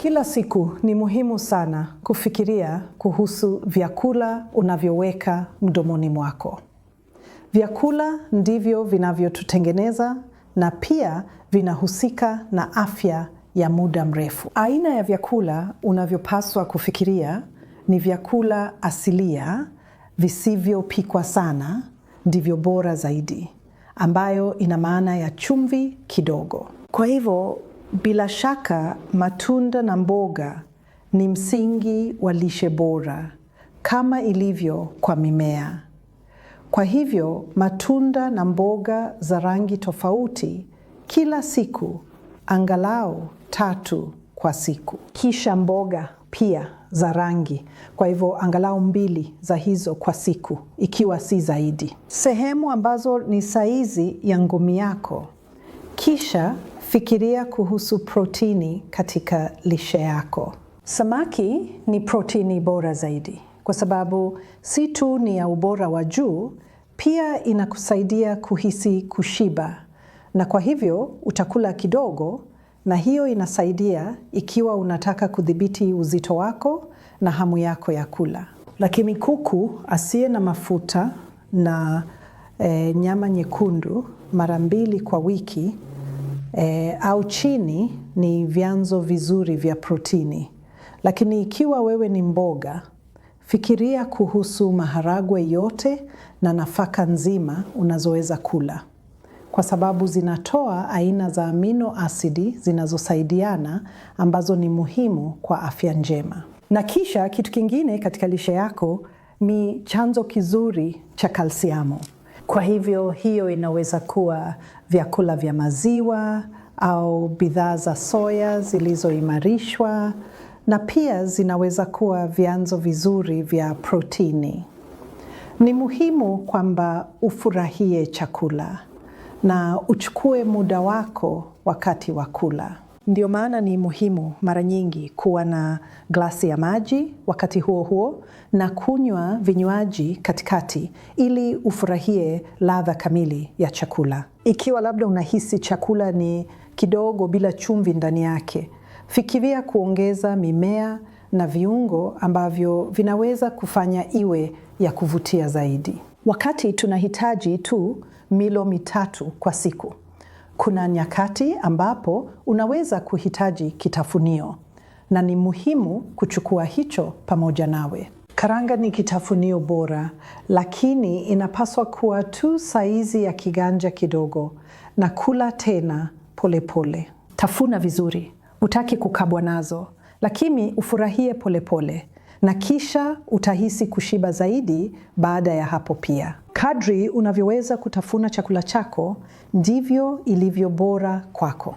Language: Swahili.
Kila siku ni muhimu sana kufikiria kuhusu vyakula unavyoweka mdomoni mwako. Vyakula ndivyo vinavyotutengeneza na pia vinahusika na afya ya muda mrefu. Aina ya vyakula unavyopaswa kufikiria ni vyakula asilia, visivyopikwa sana, ndivyo bora zaidi, ambayo ina maana ya chumvi kidogo. Kwa hivyo, bila shaka matunda na mboga ni msingi wa lishe bora, kama ilivyo kwa mimea. Kwa hivyo, matunda na mboga za rangi tofauti kila siku, angalau 3 kwa siku. Kisha mboga pia za rangi, kwa hivyo angalau 2 za hizo kwa siku, ikiwa si zaidi. Sehemu ambazo ni saizi ya ngumi yako. Kisha fikiria kuhusu protini katika lishe yako. Samaki ni protini bora zaidi, kwa sababu si tu ni ya ubora wa juu, pia inakusaidia kuhisi kushiba. Na kwa hivyo utakula kidogo, na hiyo inasaidia ikiwa unataka kudhibiti uzito wako na hamu yako ya kula. Lakini kuku asiye na mafuta na nyama nyekundu mara 2 kwa wiki au chini ni vyanzo vizuri vya protini. Lakini ikiwa wewe ni mboga, fikiria kuhusu maharagwe yote na nafaka nzima unazoweza kula. Kwa sababu zinatoa aina za amino asidi zinazosaidiana ambazo ni muhimu kwa afya njema. Na kisha kitu kingine katika lishe yako ni chanzo kizuri cha kalsiamu. Kwa hivyo hiyo inaweza kuwa vyakula vya maziwa au bidhaa za soya zilizoimarishwa, na pia zinaweza kuwa vyanzo vizuri vya protini. Ni muhimu kwamba ufurahie chakula na uchukue muda wako wakati wa kula. Ndio maana ni muhimu mara nyingi kuwa na glasi ya maji wakati huo huo na kunywa vinywaji katikati ili ufurahie ladha kamili ya chakula. Ikiwa labda unahisi chakula ni kidogo bila chumvi ndani yake, fikiria kuongeza mimea na viungo ambavyo vinaweza kufanya iwe ya kuvutia zaidi. Wakati tunahitaji tu milo 3 kwa siku, kuna nyakati ambapo unaweza kuhitaji kitafunio, na ni muhimu kuchukua hicho pamoja nawe. Karanga ni kitafunio bora, lakini inapaswa kuwa tu saizi ya kiganja kidogo na kula tena polepole. Tafuna vizuri, hutaki kukabwa nazo, lakini ufurahie polepole, na kisha utahisi kushiba zaidi baada ya hapo pia. Kadri unavyoweza kutafuna chakula chako, ndivyo ilivyo bora kwako.